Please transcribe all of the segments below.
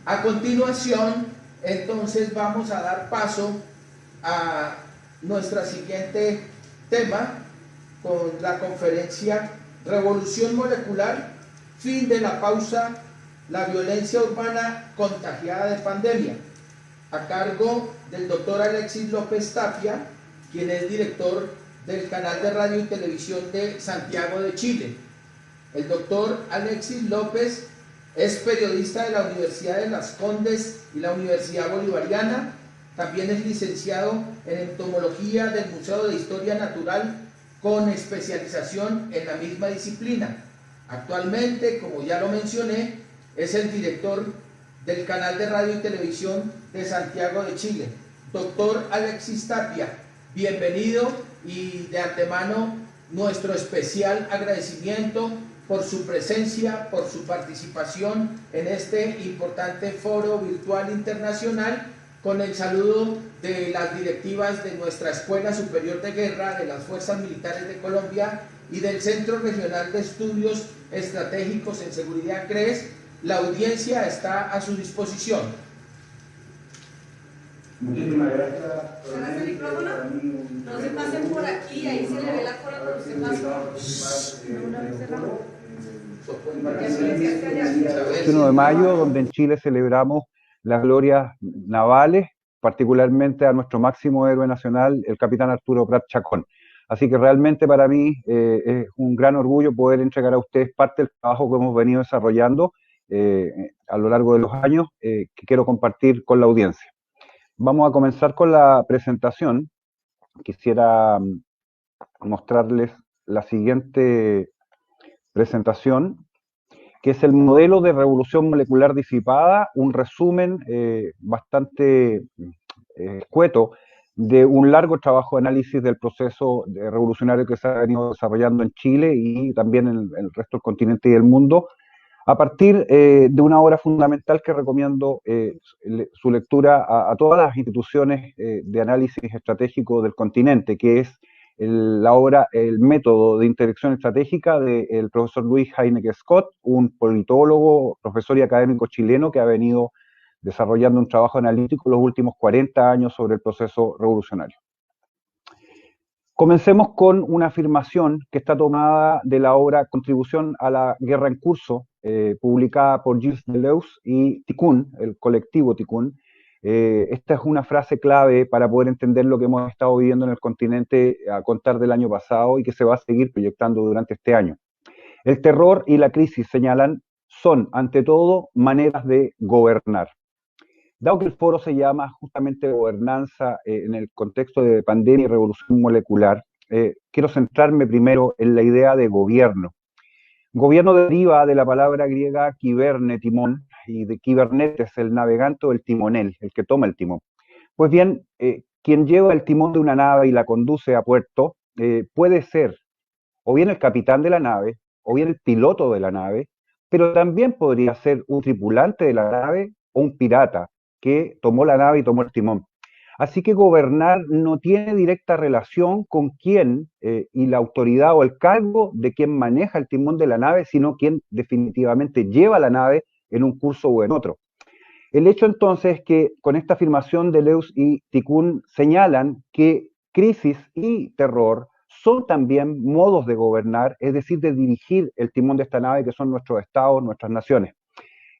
A continuación, entonces vamos a dar paso a nuestra siguiente tema con la conferencia Revolución Molecular, fin de la pausa, la violencia urbana contagiada de pandemia, a cargo del doctor Alexis López Tapia, quien es director del canal de radio y televisión de Santiago de Chile. El doctor Alexis López es periodista de la Universidad de Las Condes y la Universidad Bolivariana. También es licenciado en entomología del Museo de Historia Natural con especialización en la misma disciplina. Actualmente, como ya lo mencioné, es el director del canal de radio y televisión de Santiago de Chile. Doctor Alexis Tapia, bienvenido y de antemano nuestro especial agradecimiento por su presencia, por su participación en este importante foro virtual internacional, con el saludo de las directivas de nuestra Escuela Superior de Guerra, de las Fuerzas Militares de Colombia y del Centro Regional de Estudios Estratégicos en Seguridad CREES. La audiencia está a su disposición. Muchísimas gracias. ¿Cerras el micrófono? No se pasen por aquí, ahí se le ve la cola cuando se pasa. Una vez cerrado. El 21 de mayo, donde en Chile celebramos las glorias navales, particularmente a nuestro máximo héroe nacional, el capitán Arturo Prat Chacón. Así que realmente para mí es un gran orgullo poder entregar a ustedes parte del trabajo que hemos venido desarrollando a lo largo de los años, que quiero compartir con la audiencia. Vamos a comenzar con la presentación. Quisiera mostrarles la siguiente presentación, que es el modelo de revolución molecular disipada, un resumen bastante escueto de un largo trabajo de análisis del proceso revolucionario que se ha venido desarrollando en Chile y también en el resto del continente y del mundo, a partir de una obra fundamental que recomiendo su lectura a todas las instituciones de análisis estratégico del continente, que es la obra El método de interacción estratégica del profesor Luis Heinecke Scott, un politólogo, profesor y académico chileno que ha venido desarrollando un trabajo analítico los últimos 40 años sobre el proceso revolucionario. Comencemos con una afirmación que está tomada de la obra Contribución a la Guerra en Curso, publicada por Gilles Deleuze y Tikkun, el colectivo Tikkun. Esta es una frase clave para poder entender lo que hemos estado viviendo en el continente a contar del año pasado y que se va a seguir proyectando durante este año. El terror y la crisis, señalan, son, ante todo, maneras de gobernar. Dado que el foro se llama justamente gobernanza en el contexto de pandemia y revolución molecular, quiero centrarme primero en la idea de gobierno. Gobierno deriva de la palabra griega kiberne, timón, y de kibernetes, el navegante o el timonel, el que toma el timón. Pues bien, quien lleva el timón de una nave y la conduce a puerto puede ser o bien el capitán de la nave, o bien el piloto de la nave, pero también podría ser un tripulante de la nave o un pirata que tomó la nave y tomó el timón. Así que gobernar no tiene directa relación con quién y la autoridad o el cargo de quien maneja el timón de la nave, sino quien definitivamente lleva la nave en un curso o en otro. El hecho entonces es que con esta afirmación Deleuze y Tikkun señalan que crisis y terror son también modos de gobernar, es decir, de dirigir el timón de esta nave que son nuestros estados, nuestras naciones.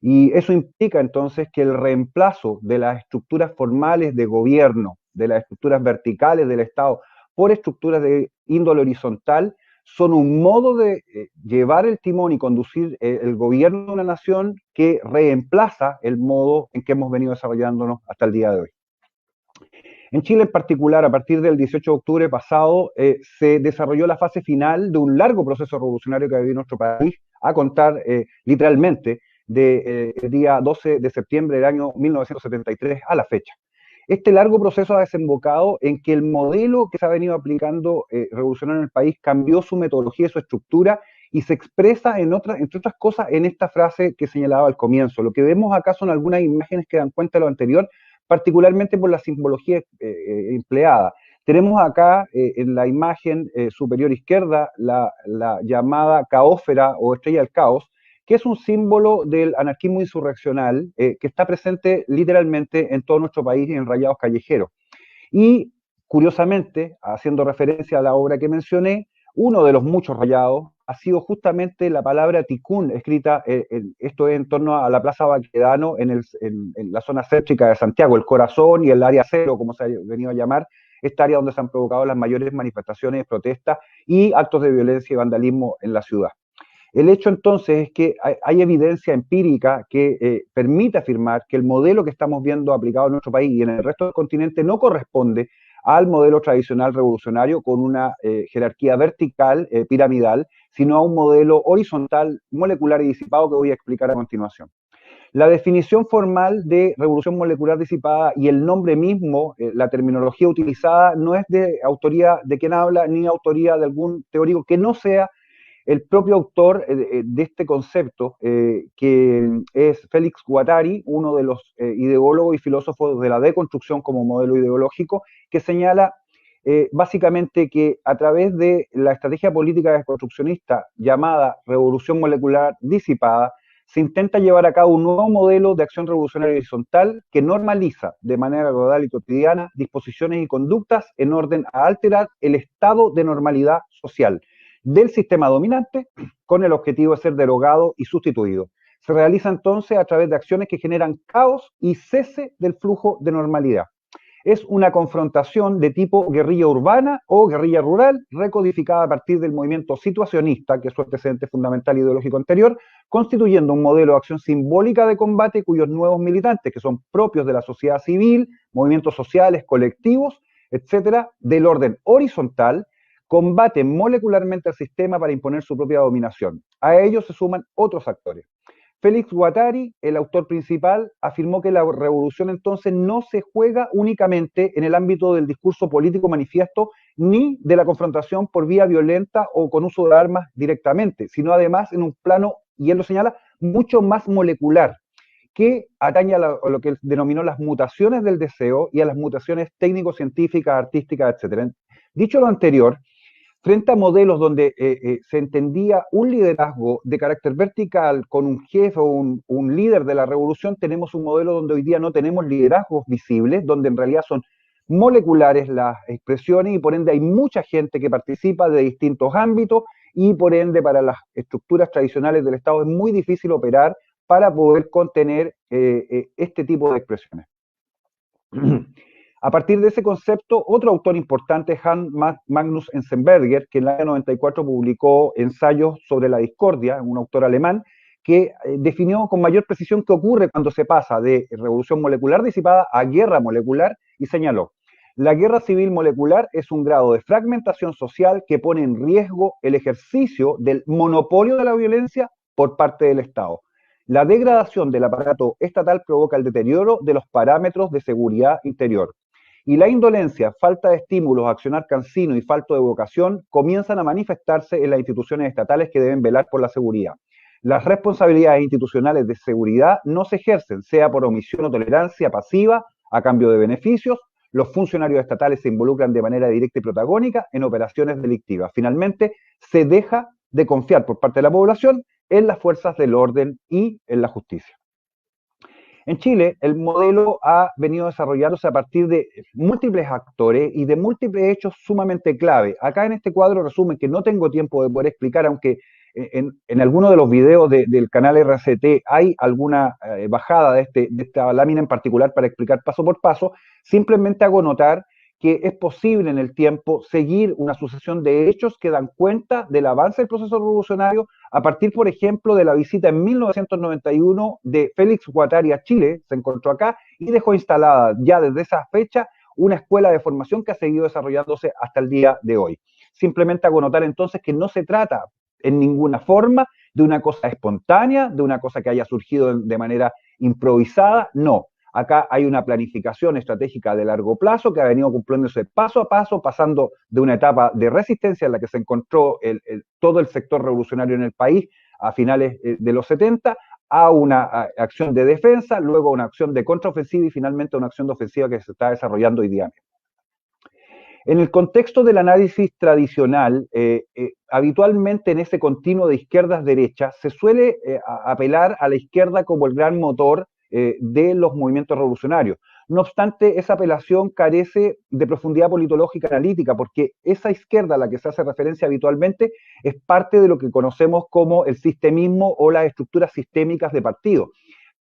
Y eso implica entonces que el reemplazo de las estructuras formales de gobierno, de las estructuras verticales del Estado, por estructuras de índole horizontal, son un modo de llevar el timón y conducir el gobierno de una nación que reemplaza el modo en que hemos venido desarrollándonos hasta el día de hoy. En Chile en particular, a partir del 18 de octubre pasado, se desarrolló la fase final de un largo proceso revolucionario que ha vivido nuestro país, a contar literalmente del día 12 de septiembre del año 1973 a la fecha. Este largo proceso ha desembocado en que el modelo que se ha venido aplicando revolucionario en el país cambió su metodología y su estructura y se expresa, entre otras cosas, en esta frase que señalaba al comienzo. Lo que vemos acá son algunas imágenes que dan cuenta de lo anterior, particularmente por la simbología empleada. Tenemos acá en la imagen superior izquierda la llamada caósfera o estrella del caos, que es un símbolo del anarquismo insurreccional que está presente literalmente en todo nuestro país y en rayados callejeros. Y curiosamente, haciendo referencia a la obra que mencioné, uno de los muchos rayados ha sido justamente la palabra ticún, escrita, esto es en torno a la Plaza Baquedano, en la zona céntrica de Santiago, el corazón y el área cero, como se ha venido a llamar, esta área donde se han provocado las mayores manifestaciones, protestas y actos de violencia y vandalismo en la ciudad. El hecho entonces es que hay evidencia empírica que permite afirmar que el modelo que estamos viendo aplicado en nuestro país y en el resto del continente no corresponde al modelo tradicional revolucionario con una jerarquía vertical, piramidal, sino a un modelo horizontal, molecular y disipado que voy a explicar a continuación. La definición formal de revolución molecular disipada y el nombre mismo, la terminología utilizada, no es de autoría de quien habla ni autoría de algún teórico que no sea el propio autor de este concepto, que es Félix Guattari, uno de los ideólogos y filósofos de la deconstrucción como modelo ideológico, que señala básicamente que a través de la estrategia política desconstruccionista llamada revolución molecular disipada, se intenta llevar a cabo un nuevo modelo de acción revolucionaria horizontal que normaliza de manera global y cotidiana disposiciones y conductas en orden a alterar el estado de normalidad social del sistema dominante con el objetivo de ser derogado y sustituido. Se realiza entonces a través de acciones que generan caos y cese del flujo de normalidad. Es una confrontación de tipo guerrilla urbana o guerrilla rural, recodificada a partir del movimiento situacionista, que es su antecedente fundamental ideológico anterior, constituyendo un modelo de acción simbólica de combate cuyos nuevos militantes, que son propios de la sociedad civil, movimientos sociales, colectivos, etcétera, del orden horizontal, combaten molecularmente al sistema para imponer su propia dominación. A ellos se suman otros actores. Félix Guattari, el autor principal, afirmó que la revolución entonces no se juega únicamente en el ámbito del discurso político manifiesto ni de la confrontación por vía violenta o con uso de armas directamente, sino además en un plano, y él lo señala, mucho más molecular, que atañe a lo que él denominó las mutaciones del deseo y a las mutaciones técnico-científicas, artísticas, etc. Dicho lo anterior, frente a modelos donde se entendía un liderazgo de carácter vertical con un jefe o un líder de la revolución, tenemos un modelo donde hoy día no tenemos liderazgos visibles, donde en realidad son moleculares las expresiones y por ende hay mucha gente que participa de distintos ámbitos y por ende para las estructuras tradicionales del Estado es muy difícil operar para poder contener este tipo de expresiones. A partir de ese concepto, otro autor importante, Hans Magnus Enzensberger, que en el año 94 publicó Ensayos sobre la discordia, un autor alemán, que definió con mayor precisión qué ocurre cuando se pasa de revolución molecular disipada a guerra molecular y señaló: la guerra civil molecular es un grado de fragmentación social que pone en riesgo el ejercicio del monopolio de la violencia por parte del Estado. La degradación del aparato estatal provoca el deterioro de los parámetros de seguridad interior. Y la indolencia, falta de estímulos, accionar cansino y falta de vocación comienzan a manifestarse en las instituciones estatales que deben velar por la seguridad. Las responsabilidades institucionales de seguridad no se ejercen, sea por omisión o tolerancia pasiva a cambio de beneficios. Los funcionarios estatales se involucran de manera directa y protagónica en operaciones delictivas. Finalmente, se deja de confiar por parte de la población en las fuerzas del orden y en la justicia. En Chile, el modelo ha venido desarrollándose a partir de múltiples actores y de múltiples hechos sumamente clave. Acá en este cuadro resumen que no tengo tiempo de poder explicar, aunque en alguno de los videos del canal RCT hay alguna bajada de esta lámina en particular para explicar paso por paso. Simplemente hago notar que es posible en el tiempo seguir una sucesión de hechos que dan cuenta del avance del proceso revolucionario a partir, por ejemplo, de la visita en 1991 de Félix Guattari a Chile, se encontró acá y dejó instalada ya desde esa fecha una escuela de formación que ha seguido desarrollándose hasta el día de hoy. Simplemente hago notar entonces que no se trata en ninguna forma de una cosa espontánea, de una cosa que haya surgido de manera improvisada, no. Acá hay una planificación estratégica de largo plazo que ha venido cumpliéndose paso a paso, pasando de una etapa de resistencia en la que se encontró todo el sector revolucionario en el país a finales de los 70, a una acción de defensa, luego una acción de contraofensiva y finalmente una acción de ofensiva que se está desarrollando hoy día. En el contexto del análisis tradicional, habitualmente en ese continuo de izquierdas-derechas se suele apelar a la izquierda como el gran motor de los movimientos revolucionarios. No obstante, esa apelación carece de profundidad politológica analítica, porque esa izquierda a la que se hace referencia habitualmente es parte de lo que conocemos como el sistemismo o las estructuras sistémicas de partido.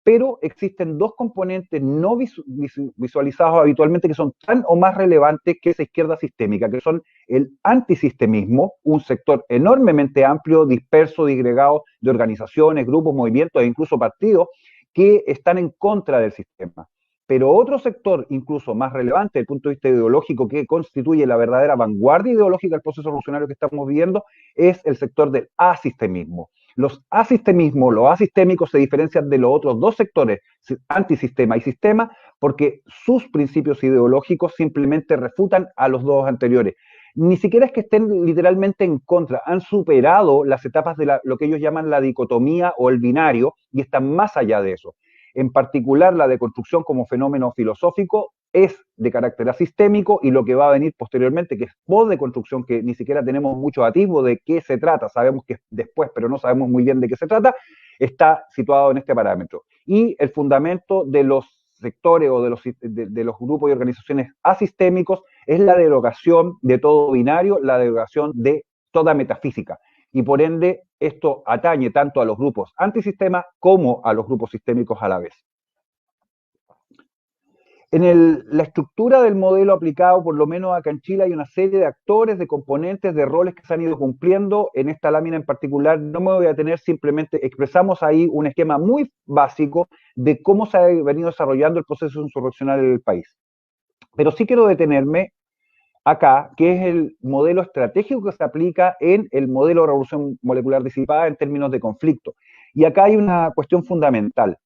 Pero existen dos componentes no visualizados habitualmente que son tan o más relevantes que esa izquierda sistémica, que son el antisistemismo, un sector enormemente amplio, disperso, disgregado de organizaciones, grupos, movimientos e incluso partidos que están en contra del sistema. Pero otro sector, incluso más relevante desde el punto de vista ideológico, que constituye la verdadera vanguardia ideológica del proceso revolucionario que estamos viviendo, es el sector del asistemismo. Los asistemismos, los asistémicos se diferencian de los otros dos sectores, antisistema y sistema, porque sus principios ideológicos simplemente refutan a los dos anteriores. Ni siquiera es que estén literalmente en contra, han superado las etapas de lo que ellos llaman la dicotomía o el binario y están más allá de eso. En particular, la deconstrucción como fenómeno filosófico es de carácter asistémico y lo que va a venir posteriormente, que es post-deconstrucción, que ni siquiera tenemos mucho atisbo de qué se trata, sabemos que es después, pero no sabemos muy bien de qué se trata, está situado en este parámetro. Y el fundamento de los sectores o de los grupos y organizaciones asistémicos es la derogación de todo binario, la derogación de toda metafísica. Y por ende, esto atañe tanto a los grupos antisistema como a los grupos sistémicos a la vez. En la estructura del modelo aplicado, por lo menos acá en Chile, hay una serie de actores, de componentes, de roles que se han ido cumpliendo. En esta lámina en particular no me voy a detener, simplemente expresamos ahí un esquema muy básico de cómo se ha venido desarrollando el proceso insurreccional en el país. Pero sí quiero detenerme acá, que es el modelo estratégico que se aplica en el modelo de revolución molecular disipada en términos de conflicto. Y acá hay una cuestión fundamental.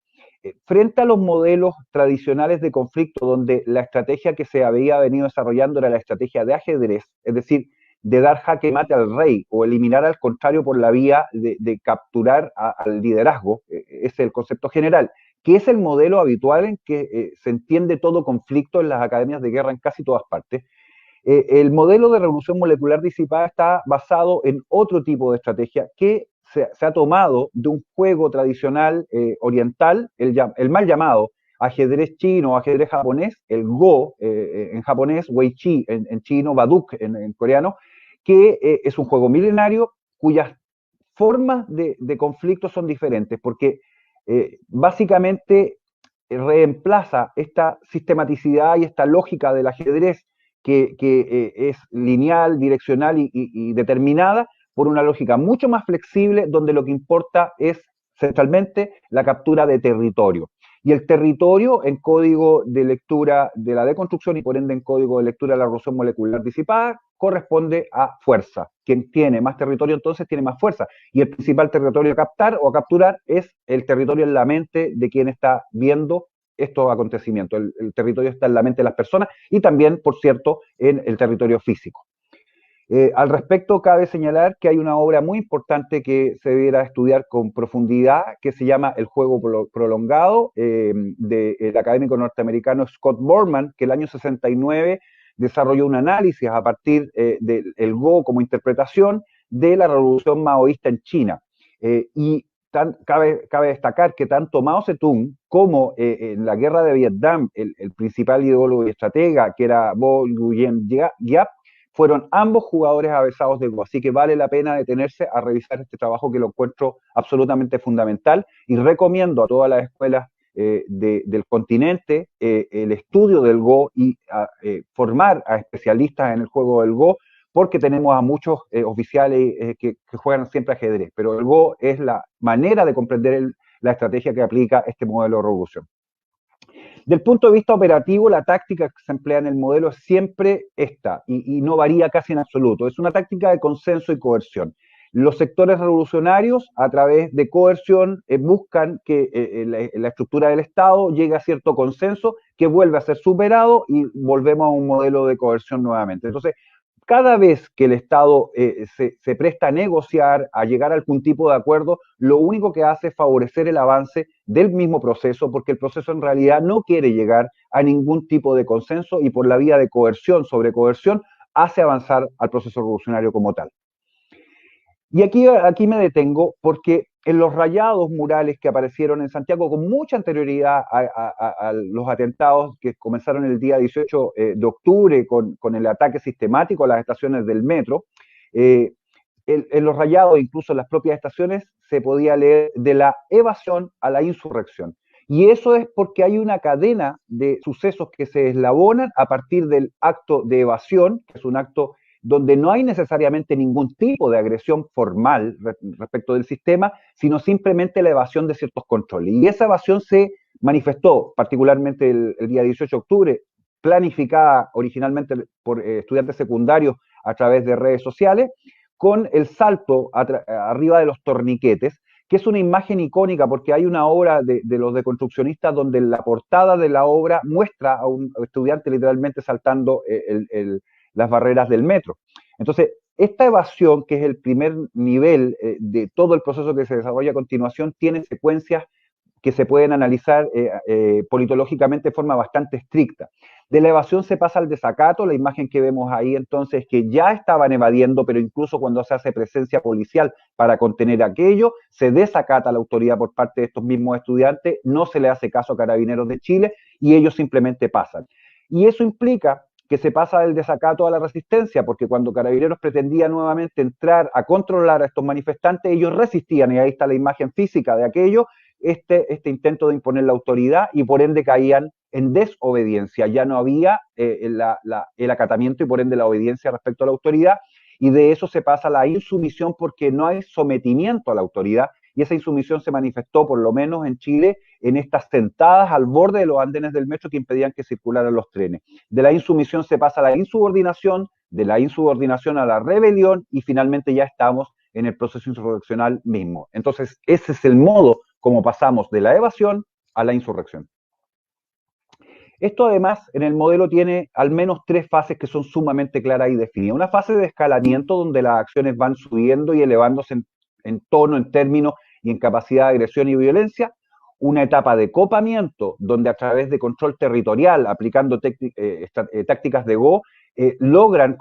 Frente a los modelos tradicionales de conflicto, donde la estrategia que se había venido desarrollando era la estrategia de ajedrez, es decir, de dar jaque mate al rey o eliminar al contrario por la vía de capturar al liderazgo, ese es el concepto general, que es el modelo habitual en que se entiende todo conflicto en las academias de guerra en casi todas partes. El modelo de revolución molecular disipada está basado en otro tipo de estrategia que se ha tomado de un juego tradicional oriental, el mal llamado ajedrez chino o ajedrez japonés, el Go en japonés, Wei Chi en chino, Baduk en coreano, que es un juego milenario cuyas formas de conflicto son diferentes, porque básicamente reemplaza esta sistematicidad y esta lógica del ajedrez que es lineal, direccional y determinada, por una lógica mucho más flexible, donde lo que importa es centralmente la captura de territorio. Y el territorio en código de lectura de la deconstrucción y por ende en código de lectura de la revolución molecular disipada corresponde a fuerza. Quien tiene más territorio entonces tiene más fuerza. Y el principal territorio a captar o a capturar es el territorio en la mente de quien está viendo estos acontecimientos. El territorio está en la mente de las personas y también, por cierto, en el territorio físico. Al respecto, cabe señalar que hay una obra muy importante que se debiera estudiar con profundidad, que se llama El juego prolongado, del académico norteamericano Scott Borman, que el año 69 desarrolló un análisis a partir del Go como interpretación de la revolución maoísta en China. Cabe destacar que tanto Mao Zedong como en la guerra de Vietnam, el principal ideólogo y estratega, que era Bo Nguyen Giap, fueron ambos jugadores avesados de Go, así que vale la pena detenerse a revisar este trabajo que lo encuentro absolutamente fundamental y recomiendo a todas las escuelas del continente el estudio del Go y formar a especialistas en el juego del Go, porque tenemos a muchos oficiales que juegan siempre ajedrez, pero el Go es la manera de comprender la estrategia que aplica este modelo de revolución. Del punto de vista operativo, la táctica que se emplea en el modelo es siempre esta, y no varía casi en absoluto. Es una táctica de consenso y coerción. Los sectores revolucionarios, a través de coerción, buscan que la estructura del Estado llegue a cierto consenso que vuelve a ser superado y volvemos a un modelo de coerción nuevamente. Entonces, cada vez que el Estado se presta a negociar, a llegar a algún tipo de acuerdo, lo único que hace es favorecer el avance del mismo proceso, porque el proceso en realidad no quiere llegar a ningún tipo de consenso y por la vía de coerción sobre coerción hace avanzar al proceso revolucionario como tal. Y aquí me detengo porque en los rayados murales que aparecieron en Santiago con mucha anterioridad a los atentados que comenzaron el día 18 de octubre con el ataque sistemático a las estaciones del metro, en los rayados, incluso en las propias estaciones, se podía leer de la evasión a la insurrección. Y eso es porque hay una cadena de sucesos que se eslabonan a partir del acto de evasión, que es un acto donde no hay necesariamente ningún tipo de agresión formal respecto del sistema, sino simplemente la evasión de ciertos controles. Y esa evasión se manifestó particularmente el día 18 de octubre, planificada originalmente por estudiantes secundarios a través de redes sociales, con el salto arriba de los torniquetes, que es una imagen icónica porque hay una obra de los deconstruccionistas donde la portada de la obra muestra a un estudiante literalmente saltando las barreras del metro. Entonces, esta evasión, que es el primer nivel de todo el proceso que se desarrolla a continuación, tiene secuencias que se pueden analizar politológicamente de forma bastante estricta. De la evasión se pasa al desacato, la imagen que vemos ahí entonces que ya estaban evadiendo, pero incluso cuando se hace presencia policial para contener aquello, se desacata la autoridad por parte de estos mismos estudiantes, no se le hace caso a Carabineros de Chile y ellos simplemente pasan. Y eso implica que se pasa del desacato a la resistencia, porque cuando Carabineros pretendía nuevamente entrar a controlar a estos manifestantes, ellos resistían, y ahí está la imagen física de aquello, este intento de imponer la autoridad, y por ende caían en desobediencia. Ya no había el acatamiento y por ende la obediencia respecto a la autoridad, y de eso se pasa a la insumisión porque no hay sometimiento a la autoridad, y esa insumisión se manifestó, por lo menos en Chile, en estas sentadas al borde de los andenes del metro que impedían que circularan los trenes. De la insumisión se pasa a la insubordinación, de la insubordinación a la rebelión, y finalmente ya estamos en el proceso insurreccional mismo. Entonces, ese es el modo como pasamos de la evasión a la insurrección. Esto además en el modelo tiene al menos tres fases que son sumamente claras y definidas. Una fase de escalamiento donde las acciones van subiendo y elevándose en tono, en términos y en capacidad de agresión y violencia. Una etapa de copamiento donde a través de control territorial, aplicando tácticas de Go, logran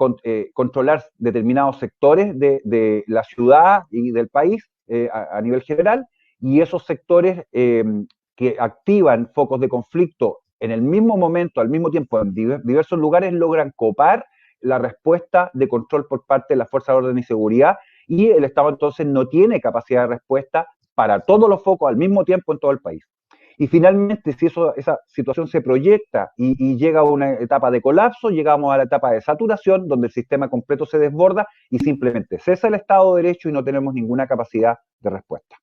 controlar determinados sectores de la ciudad y del país a nivel general, y esos sectores que activan focos de conflicto en el mismo momento, al mismo tiempo, en diversos lugares, logran copar la respuesta de control por parte de las fuerzas de orden y seguridad, y el Estado entonces no tiene capacidad de respuesta para todos los focos al mismo tiempo en todo el país. Y finalmente, si esa situación se proyecta y llega a una etapa de colapso, llegamos a la etapa de saturación, donde el sistema completo se desborda y simplemente cesa el Estado de Derecho y no tenemos ninguna capacidad de respuesta.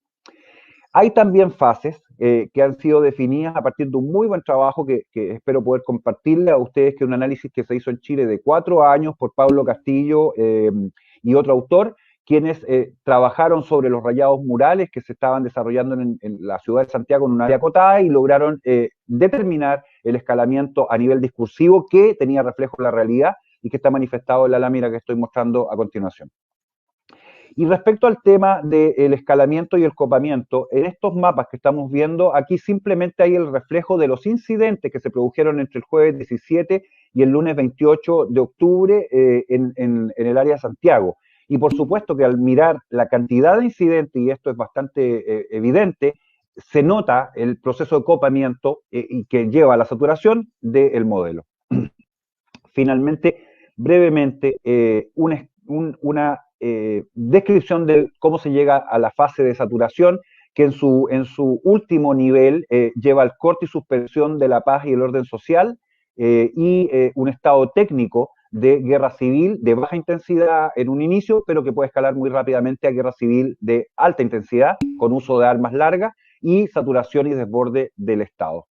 Hay también fases que han sido definidas a partir de un muy buen trabajo que espero poder compartirle a ustedes, que es un análisis que se hizo en Chile de 4 años por Pablo Castillo y otro autor, quienes trabajaron sobre los rayados murales que se estaban desarrollando en la ciudad de Santiago en un área acotada y lograron determinar el escalamiento a nivel discursivo que tenía reflejo en la realidad y que está manifestado en la lámina que estoy mostrando a continuación. Y respecto al tema del escalamiento y el copamiento, en estos mapas que estamos viendo, aquí simplemente hay el reflejo de los incidentes que se produjeron entre el jueves 17 y el lunes 28 de octubre en el área de Santiago. Y por supuesto que al mirar la cantidad de incidentes, y esto es bastante evidente, se nota el proceso de copamiento y que lleva a la saturación del modelo. Finalmente, brevemente, una descripción de cómo se llega a la fase de saturación, que en su último nivel lleva al corte y suspensión de la paz y el orden social y un estado técnico de guerra civil de baja intensidad en un inicio, pero que puede escalar muy rápidamente a guerra civil de alta intensidad con uso de armas largas y saturación y desborde del Estado.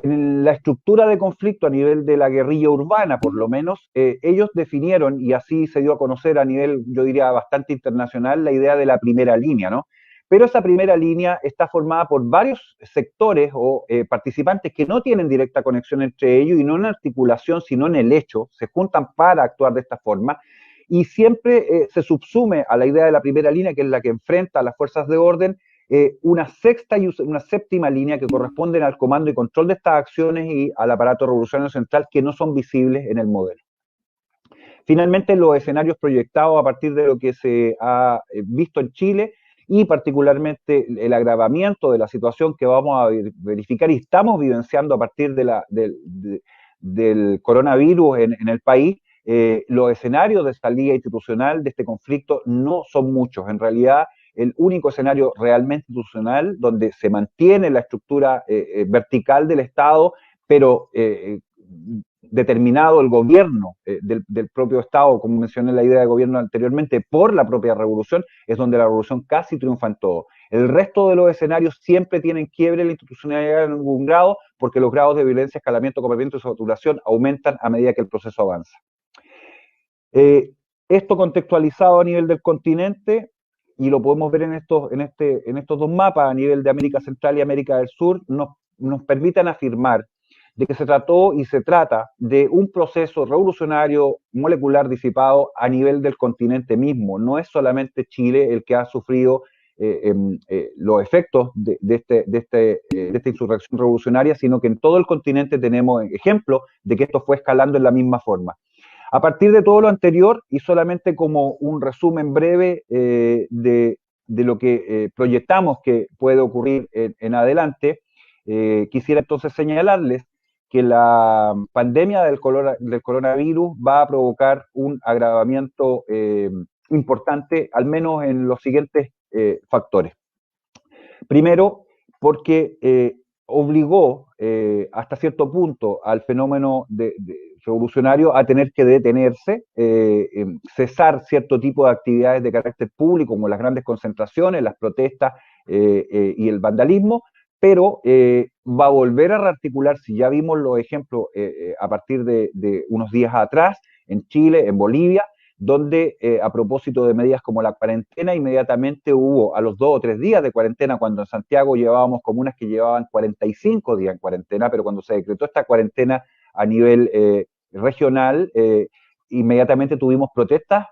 En la estructura de conflicto a nivel de la guerrilla urbana, por lo menos, ellos definieron, y así se dio a conocer a nivel, yo diría, bastante internacional, la idea de la primera línea, ¿no? Pero esa primera línea está formada por varios sectores o participantes que no tienen directa conexión entre ellos y no en articulación, sino en el hecho, se juntan para actuar de esta forma, y siempre se subsume a la idea de la primera línea, que es la que enfrenta a las fuerzas de orden, una sexta y una séptima línea que corresponden al comando y control de estas acciones y al aparato revolucionario central, que no son visibles en el modelo. Finalmente, los escenarios proyectados a partir de lo que se ha visto en Chile y particularmente el agravamiento de la situación que vamos a verificar y estamos vivenciando a partir del coronavirus en el país, los escenarios de salida institucional de este conflicto no son muchos. En realidad, el único escenario realmente institucional donde se mantiene la estructura vertical del Estado, pero determinado el gobierno del propio Estado, como mencioné la idea de gobierno anteriormente, por la propia revolución, es donde la revolución casi triunfa en todo. El resto de los escenarios siempre tienen quiebre en la institucionalidad en algún grado, porque los grados de violencia, escalamiento, copamiento y saturación aumentan a medida que el proceso avanza. Esto contextualizado a nivel del continente, y lo podemos ver en estos dos mapas, a nivel de América Central y América del Sur, nos permiten afirmar de que se trató y se trata de un proceso revolucionario molecular disipado a nivel del continente mismo. No es solamente Chile el que ha sufrido los efectos de esta insurrección revolucionaria, sino que en todo el continente tenemos ejemplos de que esto fue escalando en la misma forma. A partir de todo lo anterior, y solamente como un resumen breve de lo que proyectamos que puede ocurrir en adelante, quisiera entonces señalarles que la pandemia del coronavirus va a provocar un agravamiento importante, al menos en los siguientes factores. Primero, porque obligó hasta cierto punto al fenómeno revolucionario a tener que detenerse, cesar cierto tipo de actividades de carácter público, como las grandes concentraciones, las protestas y el vandalismo, pero va a volver a rearticular, si ya vimos los ejemplos a partir de unos días atrás, en Chile, en Bolivia, donde a propósito de medidas como la cuarentena, inmediatamente hubo a los 2 o 3 días de cuarentena, cuando en Santiago llevábamos comunas que llevaban 45 días en cuarentena, pero cuando se decretó esta cuarentena a nivel regional, inmediatamente tuvimos protestas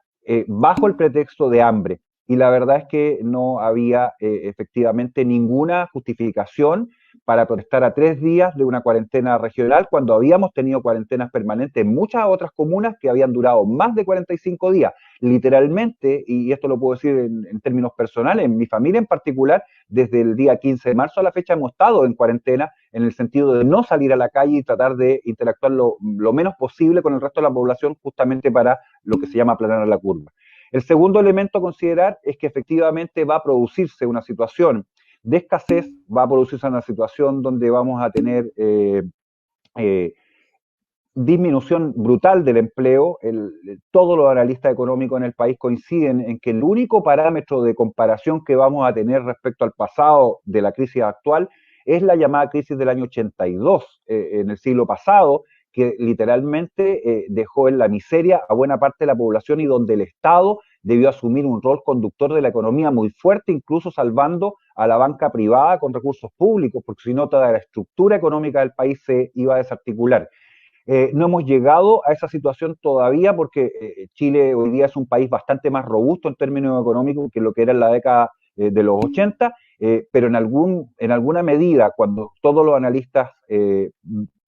bajo el pretexto de hambre. Y la verdad es que no había efectivamente ninguna justificación para protestar a 3 días de una cuarentena regional cuando habíamos tenido cuarentenas permanentes en muchas otras comunas que habían durado más de 45 días. Literalmente, y esto lo puedo decir en términos personales, en mi familia en particular, desde el día 15 de marzo a la fecha hemos estado en cuarentena en el sentido de no salir a la calle y tratar de interactuar lo menos posible con el resto de la población justamente para lo que se llama aplanar la curva. El segundo elemento a considerar es que efectivamente va a producirse una situación de escasez, va a producirse una situación donde vamos a tener disminución brutal del empleo. Todos los analistas económicos en el país coinciden en que el único parámetro de comparación que vamos a tener respecto al pasado de la crisis actual es la llamada crisis del año 82, en el siglo pasado, que literalmente dejó en la miseria a buena parte de la población y donde el Estado debió asumir un rol conductor de la economía muy fuerte, incluso salvando a la banca privada con recursos públicos, porque si no toda la estructura económica del país se iba a desarticular. No hemos llegado a esa situación todavía porque Chile hoy día es un país bastante más robusto en términos económicos que lo que era en la década de los 80, pero en alguna medida, cuando todos los analistas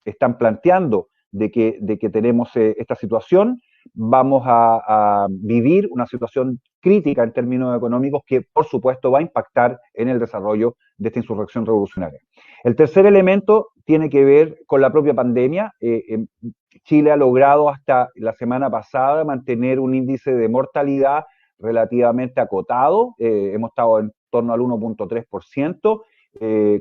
están planteando de que tenemos esta situación, vamos a vivir una situación crítica en términos económicos que, por supuesto, va a impactar en el desarrollo de esta insurrección revolucionaria. El tercer elemento tiene que ver con la propia pandemia. Chile ha logrado hasta la semana pasada mantener un índice de mortalidad relativamente acotado. Hemos estado en torno al 1.3%.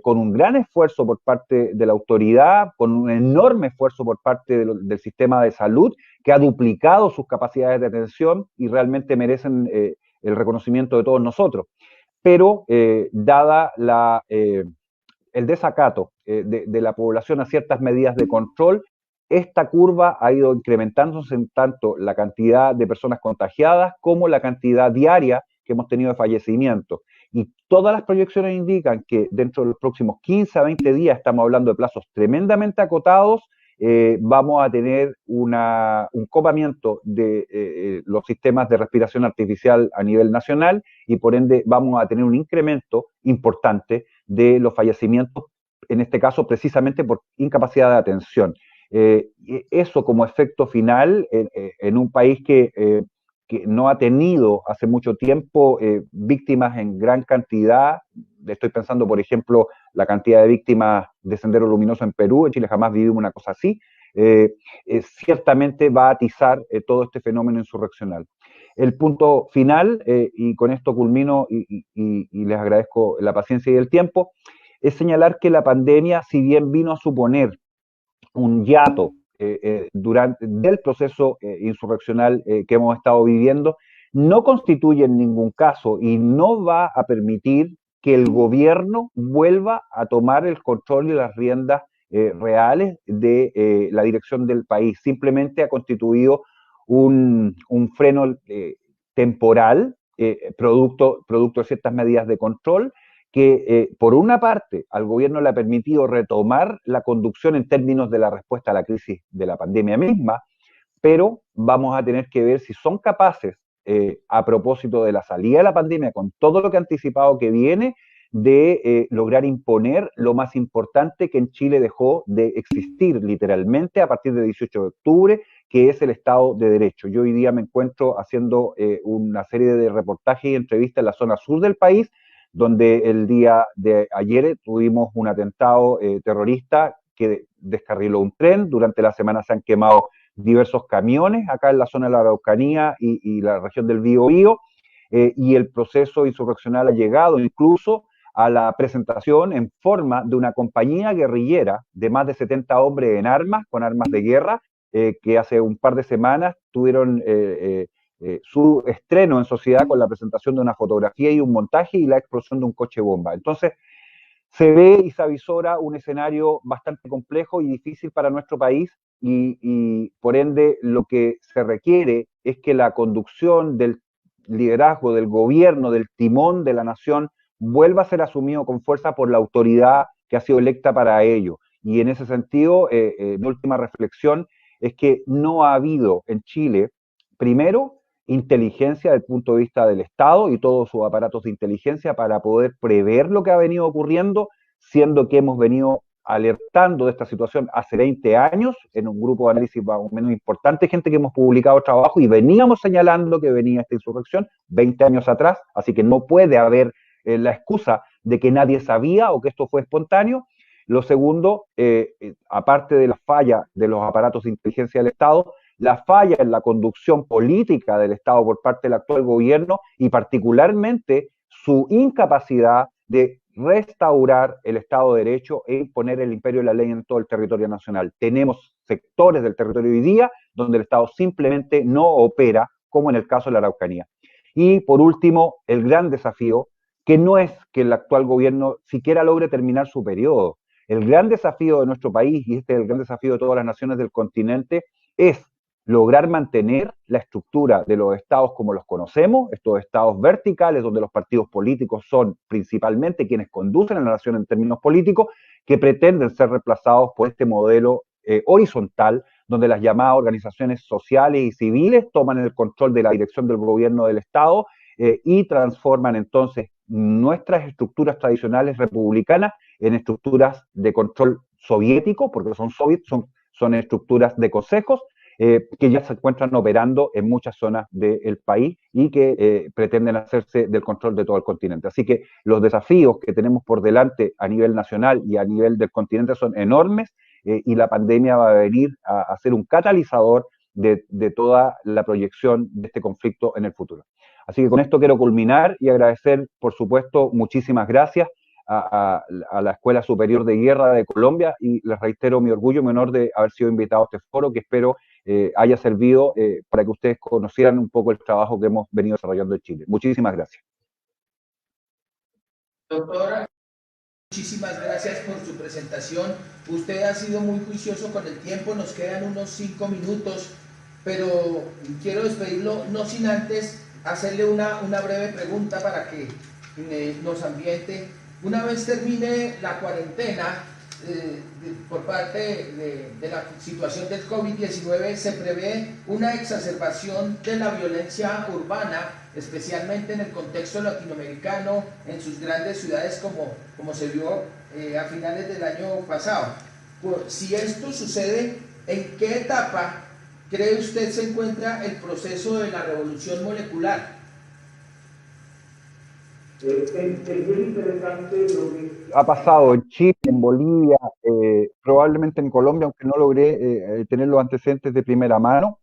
Con un gran esfuerzo por parte de la autoridad, con un enorme esfuerzo por parte del sistema de salud, que ha duplicado sus capacidades de atención y realmente merecen el reconocimiento de todos nosotros. Pero dada el desacato de la población a ciertas medidas de control, esta curva ha ido incrementándose en tanto la cantidad de personas contagiadas como la cantidad diaria que hemos tenido de fallecimientos. Y todas las proyecciones indican que dentro de los próximos 15 a 20 días, estamos hablando de plazos tremendamente acotados, vamos a tener un copamiento de los sistemas de respiración artificial a nivel nacional y por ende vamos a tener un incremento importante de los fallecimientos, en este caso precisamente por incapacidad de atención. Eso como efecto final en un país que no ha tenido hace mucho tiempo víctimas en gran cantidad. Estoy pensando, por ejemplo, la cantidad de víctimas de Sendero Luminoso en Perú. En Chile jamás vivimos una cosa así. Ciertamente va a atizar todo este fenómeno insurreccional. El punto final, y con esto culmino y les agradezco la paciencia y el tiempo, es señalar que la pandemia, si bien vino a suponer un hiato del proceso insurreccional que hemos estado viviendo, no constituye en ningún caso y no va a permitir que el gobierno vuelva a tomar el control y las riendas reales de la dirección del país. Simplemente ha constituido un freno temporal, producto de ciertas medidas de control, que por una parte al gobierno le ha permitido retomar la conducción en términos de la respuesta a la crisis de la pandemia misma, pero vamos a tener que ver si son capaces, a propósito de la salida de la pandemia, con todo lo que ha anticipado que viene, de lograr imponer lo más importante que en Chile dejó de existir literalmente a partir del 18 de octubre, que es el Estado de Derecho. Yo hoy día me encuentro haciendo una serie de reportajes y entrevistas en la zona sur del país, donde el día de ayer tuvimos un atentado terrorista que descarriló un tren. Durante la semana se han quemado diversos camiones acá en la zona de la Araucanía y la región del Biobío, y el proceso insurreccional ha llegado incluso a la presentación en forma de una compañía guerrillera de más de 70 hombres en armas, con armas de guerra, que hace un par de semanas tuvieron su estreno en sociedad con la presentación de una fotografía y un montaje y la explosión de un coche bomba. Entonces, se ve y se avisora un escenario bastante complejo y difícil para nuestro país y por ende lo que se requiere es que la conducción del liderazgo del gobierno, del timón de la nación, vuelva a ser asumido con fuerza por la autoridad que ha sido electa para ello. Y en ese sentido, mi última reflexión es que no ha habido en Chile, primero, inteligencia desde el punto de vista del Estado y todos sus aparatos de inteligencia para poder prever lo que ha venido ocurriendo, siendo que hemos venido alertando de esta situación hace 20 años en un grupo de análisis más o menos importante, gente que hemos publicado trabajo y veníamos señalando que venía esta insurrección 20 años atrás, así que no puede haber la excusa de que nadie sabía o que esto fue espontáneo. Lo segundo, aparte de la falla de los aparatos de inteligencia del Estado, la falla en la conducción política del Estado por parte del actual gobierno y particularmente su incapacidad de restaurar el Estado de Derecho e imponer el imperio de la ley en todo el territorio nacional. Tenemos sectores del territorio hoy día donde el Estado simplemente no opera, como en el caso de la Araucanía. Y por último, el gran desafío, que no es que el actual gobierno siquiera logre terminar su periodo. El gran desafío de nuestro país, y este es el gran desafío de todas las naciones del continente, es lograr mantener la estructura de los estados como los conocemos, estos estados verticales donde los partidos políticos son principalmente quienes conducen a la nación en términos políticos, que pretenden ser reemplazados por este modelo horizontal, donde las llamadas organizaciones sociales y civiles toman el control de la dirección del gobierno del Estado y transforman entonces nuestras estructuras tradicionales republicanas en estructuras de control soviético, porque son estructuras de consejos, que ya se encuentran operando en muchas zonas del país y que pretenden hacerse del control de todo el continente. Así que los desafíos que tenemos por delante a nivel nacional y a nivel del continente son enormes y la pandemia va a venir a ser un catalizador de toda la proyección de este conflicto en el futuro. Así que con esto quiero culminar y agradecer, por supuesto, muchísimas gracias a la Escuela Superior de Guerra de Colombia y les reitero mi orgullo, mi honor de haber sido invitado a este foro que espero haya servido para que ustedes conocieran un poco el trabajo que hemos venido desarrollando en Chile. Muchísimas gracias. Doctora, muchísimas gracias por su presentación. Usted ha sido muy juicioso con el tiempo, nos quedan unos 5 minutos, pero quiero despedirlo no sin antes hacerle una breve pregunta para que nos ambiente. Una vez termine la cuarentena por parte de la situación del COVID-19, se prevé una exacerbación de la violencia urbana, especialmente en el contexto latinoamericano, en sus grandes ciudades como se vio a finales del año pasado. Si esto sucede, ¿En qué etapa cree usted se encuentra el proceso de la revolución molecular? Es bien interesante lo que ha pasado en Chile, en Bolivia, probablemente en Colombia, aunque no logré tener los antecedentes de primera mano,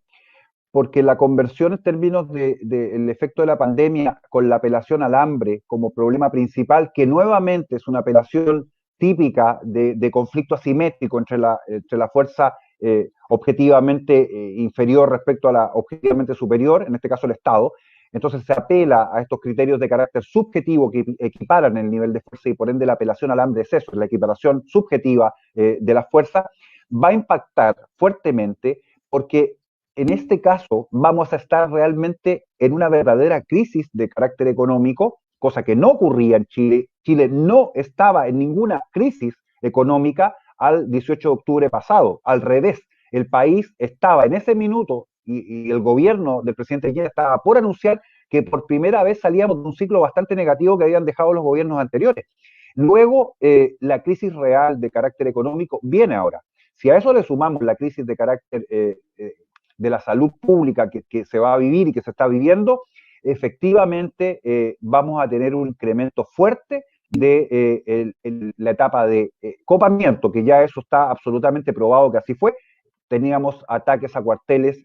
porque la conversión en términos del efecto de la pandemia con la apelación al hambre como problema principal, que nuevamente es una apelación típica de conflicto asimétrico entre la fuerza objetivamente inferior respecto a la objetivamente superior, en este caso el Estado. Entonces se apela a estos criterios de carácter subjetivo que equiparan el nivel de fuerza y por ende la apelación al hambre es eso, es la equiparación subjetiva de la fuerza, va a impactar fuertemente porque en este caso vamos a estar realmente en una verdadera crisis de carácter económico, cosa que no ocurría en Chile. Chile no estaba en ninguna crisis económica al 18 de octubre pasado, al revés, el país estaba en ese minuto y el gobierno del presidente Piñera estaba por anunciar que por primera vez salíamos de un ciclo bastante negativo que habían dejado los gobiernos anteriores. Luego, la crisis real de carácter económico viene ahora. Si a eso le sumamos la crisis de carácter de la salud pública que se va a vivir y que se está viviendo, efectivamente vamos a tener un incremento fuerte de la etapa de copamiento, que ya eso está absolutamente probado que así fue. Teníamos ataques a cuarteles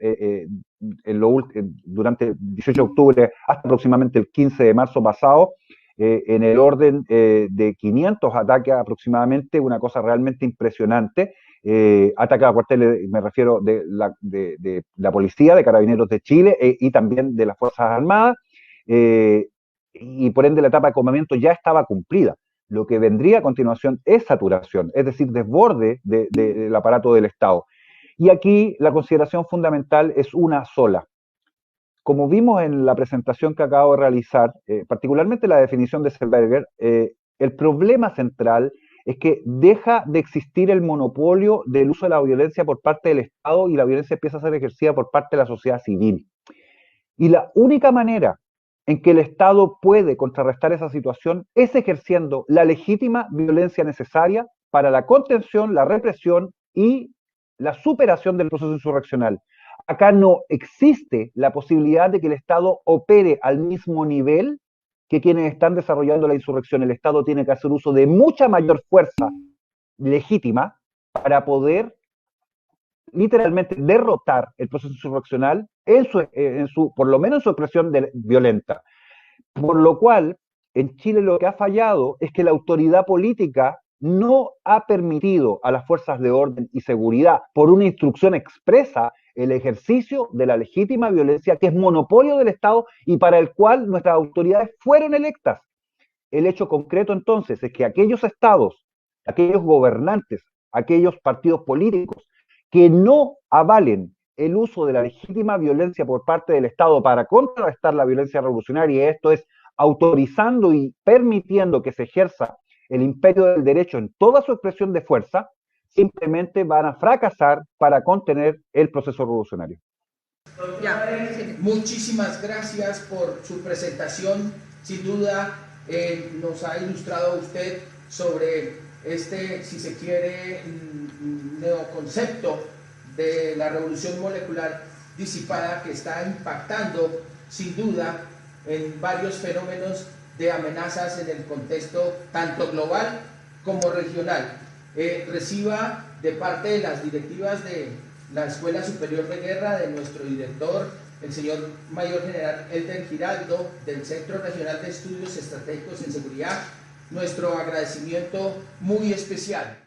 durante el 18 de octubre hasta aproximadamente el 15 de marzo pasado, en el orden de 500 ataques aproximadamente, una cosa realmente impresionante. Ataques a cuarteles, me refiero de la policía, de Carabineros de Chile y también de las Fuerzas Armadas, y por ende la etapa de copamiento ya estaba cumplida. Lo que vendría a continuación es saturación, es decir, desborde del aparato del Estado. Y aquí la consideración fundamental es una sola. Como vimos en la presentación que acabo de realizar, particularmente la definición de Selberger, el problema central es que deja de existir el monopolio del uso de la violencia por parte del Estado y la violencia empieza a ser ejercida por parte de la sociedad civil. Y la única manera en que el Estado puede contrarrestar esa situación es ejerciendo la legítima violencia necesaria para la contención, la represión y la superación del proceso insurreccional. Acá no existe la posibilidad de que el Estado opere al mismo nivel que quienes están desarrollando la insurrección. El Estado tiene que hacer uso de mucha mayor fuerza legítima para poder literalmente derrotar el proceso insurreccional por lo menos en su expresión violenta. Por lo cual, en Chile lo que ha fallado es que la autoridad política no ha permitido a las fuerzas de orden y seguridad, por una instrucción expresa, el ejercicio de la legítima violencia, que es monopolio del Estado y para el cual nuestras autoridades fueron electas. El hecho concreto entonces es que aquellos estados, aquellos gobernantes, aquellos partidos políticos que no avalen el uso de la legítima violencia por parte del Estado para contrarrestar la violencia revolucionaria, y esto es autorizando y permitiendo que se ejerza el imperio del derecho en toda su expresión de fuerza, simplemente van a fracasar para contener el proceso revolucionario. Muchísimas gracias por su presentación. Sin duda nos ha ilustrado usted sobre este, si se quiere, neoconcepto de la revolución molecular disipada que está impactando sin duda en varios fenómenos de amenazas en el contexto tanto global como regional. Reciba de parte de las directivas de la Escuela Superior de Guerra, de nuestro director, el señor Mayor General Elder Giraldo, del Centro Regional de Estudios Estratégicos en Seguridad, nuestro agradecimiento muy especial.